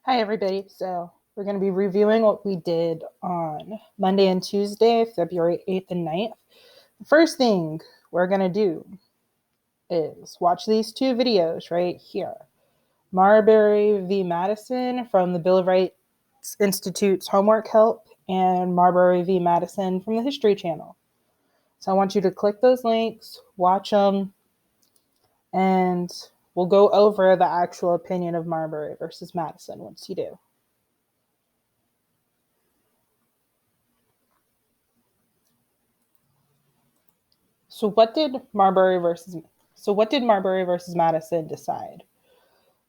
Hi, everybody. So, we're going to be reviewing what we did on Monday and Tuesday, February 8th and 9th. The first thing we're going to do is watch these two videos right here. Marbury v. Madison from the Bill of Rights Institute's Homework Help and Marbury v. Madison from the History Channel. So, I want you to click those links, watch them, and we'll go over the actual opinion of Marbury versus Madison once you do. So what did Marbury versus Madison decide?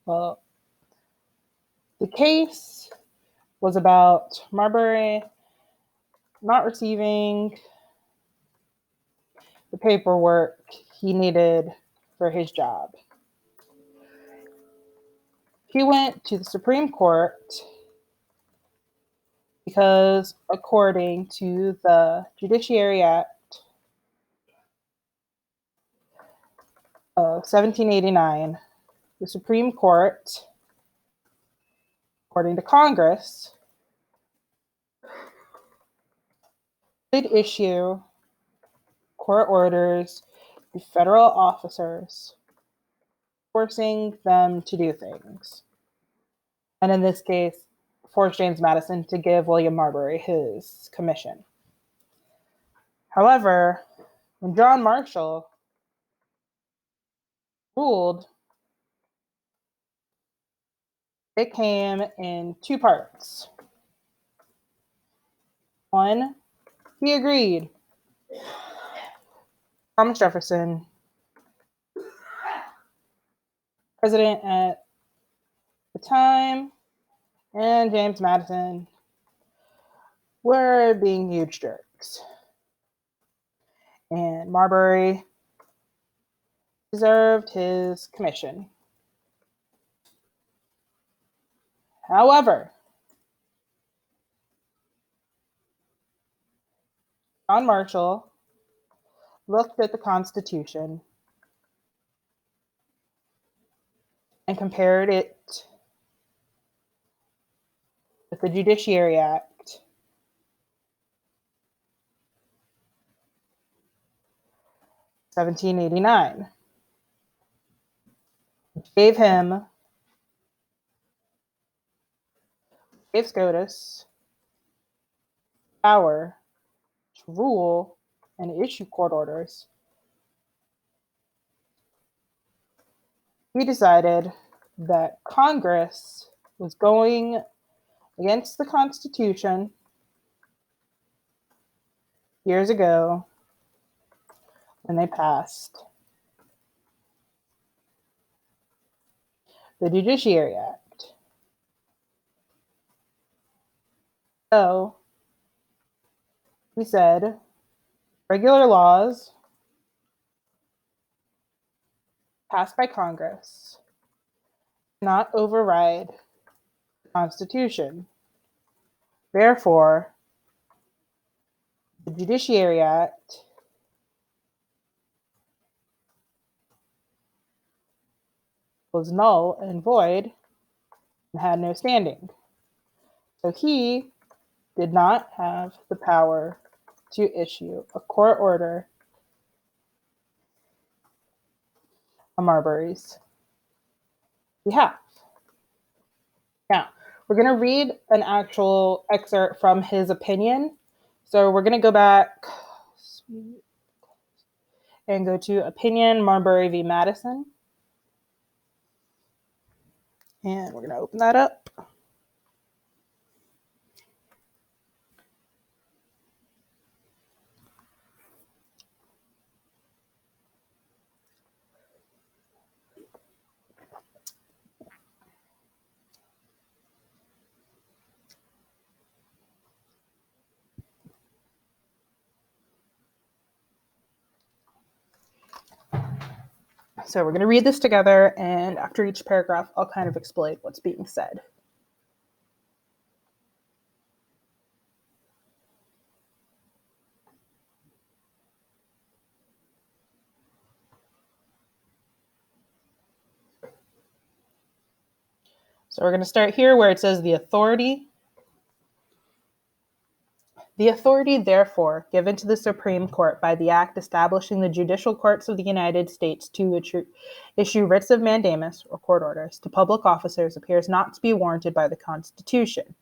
Well, the case was about Marbury not receiving the paperwork he needed for his job. He went to the Supreme Court because, according to the Judiciary Act of 1789, the Supreme Court, according to Congress, could issue court orders to federal officers forcing them to do things. And in this case, forced James Madison to give William Marbury his commission. However, when John Marshall ruled, it came in two parts. One, he agreed. Thomas Jefferson, president at the time, and James Madison were being huge jerks. And Marbury deserved his commission. However, John Marshall looked at the Constitution and compared it with the Judiciary Act of 1789, which gave SCOTUS power to rule and issue court orders. He decided that Congress was going against the Constitution years ago when they passed the Judiciary Act. So he said, regular laws passed by Congress cannot override the Constitution. Therefore, the Judiciary Act was null and void and had no standing. So he did not have the power to issue a court order on Marbury's behalf. Now, we're going to read an actual excerpt from his opinion. So we're going to go back and go to opinion Marbury v. Madison. And we're going to open that up. So we're going to read this together, and after each paragraph, I'll kind of explain what's being said. So we're going to start here where it says the authority. The authority, therefore, given to the Supreme Court by the Act establishing the judicial courts of the United States to issue writs of mandamus, or court orders, to public officers appears not to be warranted by the Constitution,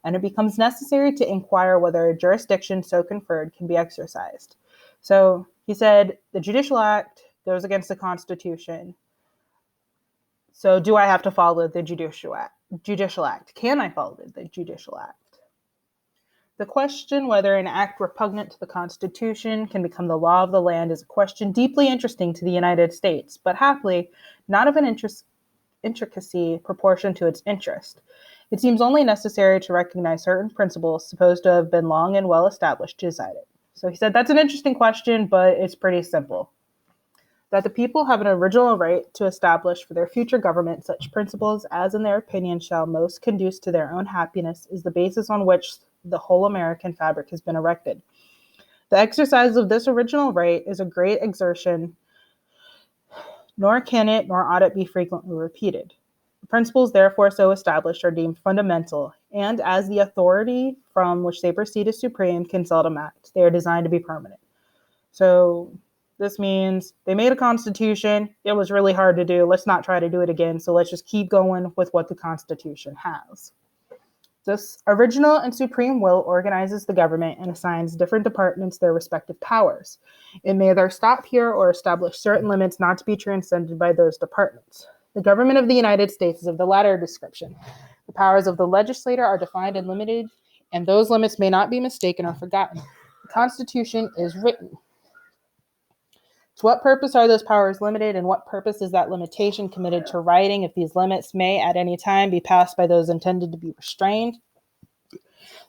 and it becomes necessary to inquire whether a jurisdiction so conferred can be exercised. So he said the Judicial Act goes against the Constitution. So do I have to follow the Judicial Act? Can I follow the Judicial Act? The question whether an act repugnant to the Constitution can become the law of the land is a question deeply interesting to the United States, but happily not of an intricacy proportioned to its interest. It seems only necessary to recognize certain principles supposed to have been long and well established to decide it. So he said that's an interesting question, but it's pretty simple. That the people have an original right to establish for their future government such principles as in their opinion shall most conduce to their own happiness is the basis on which the whole American fabric has been erected. The exercise of this original right is a great exertion, nor can it nor ought it be frequently repeated. The principles therefore so established are deemed fundamental, and as the authority from which they proceed is supreme can seldom act. They are designed to be permanent. So this means they made a constitution. It was really hard to do. Let's not try to do it again. So let's just keep going with what the Constitution has. This original and supreme will organizes the government and assigns different departments their respective powers. It may either stop here or establish certain limits not to be transcended by those departments. The government of the United States is of the latter description. The powers of the legislator are defined and limited, and those limits may not be mistaken or forgotten. The Constitution is written. To what purpose are those powers limited, and what purpose is that limitation committed to writing if these limits may at any time be passed by those intended to be restrained?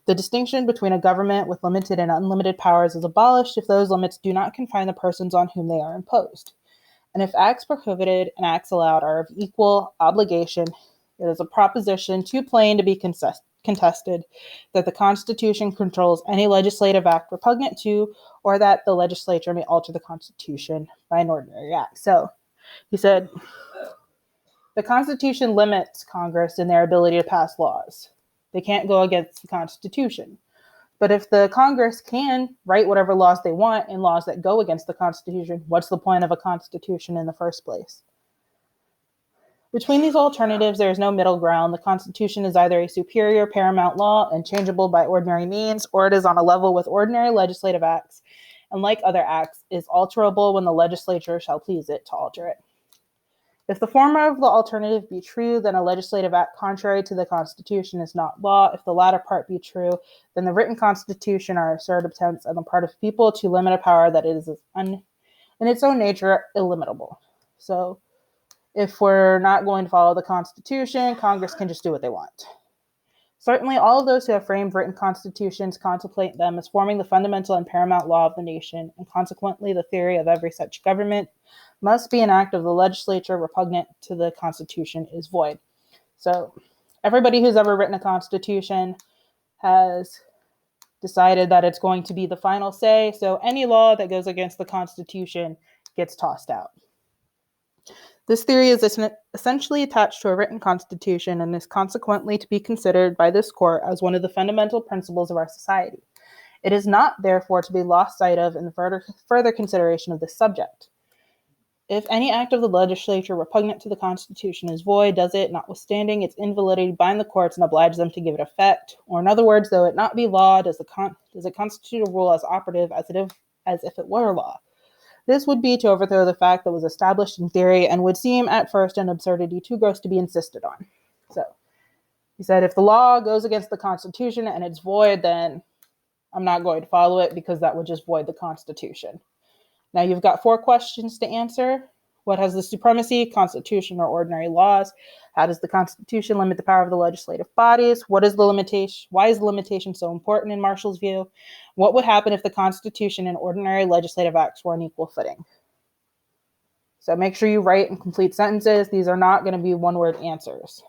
The distinction between a government with limited and unlimited powers is abolished if those limits do not confine the persons on whom they are imposed. And if acts prohibited and acts allowed are of equal obligation, it is a proposition too plain to be contested that the Constitution controls any legislative act repugnant to, or that the legislature may alter the Constitution by an ordinary act. So he said, the Constitution limits Congress in their ability to pass laws. They can't go against the Constitution. But if the Congress can write whatever laws they want and laws that go against the Constitution, what's the point of a Constitution in the first place? Between these alternatives, there is no middle ground. The Constitution is either a superior paramount law and changeable by ordinary means, or it is on a level with ordinary legislative acts, and like other acts, is alterable when the legislature shall please it to alter it. If the former of the alternative be true, then a legislative act contrary to the Constitution is not law. If the latter part be true, then the written Constitution are absurd attempts on the part of people to limit a power that is in its own nature illimitable. So if we're not going to follow the Constitution, Congress can just do what they want. Certainly, all of those who have framed written constitutions contemplate them as forming the fundamental and paramount law of the nation, and consequently the theory of every such government must be an act of the legislature repugnant to the Constitution is void. So everybody who's ever written a constitution has decided that it's going to be the final say, so any law that goes against the Constitution gets tossed out. This theory is essentially attached to a written constitution and is consequently to be considered by this court as one of the fundamental principles of our society. It is not, therefore, to be lost sight of in the further consideration of this subject. If any act of the legislature repugnant to the Constitution is void, does it, notwithstanding its invalidity, bind the courts and oblige them to give it effect? Or in other words, though it not be law, does it constitute a rule as operative as if it were law? This would be to overthrow the fact that was established in theory and would seem at first an absurdity too gross to be insisted on. So he said, if the law goes against the Constitution and it's void, then I'm not going to follow it because that would just void the Constitution. Now you've got 4 questions to answer. What has the supremacy, Constitution, or ordinary laws? How does the Constitution limit the power of the legislative bodies? What is the limitation? Why is the limitation so important in Marshall's view? What would happen if the Constitution and ordinary legislative acts were on equal footing? So make sure you write and complete sentences. These are not going to be one-word answers.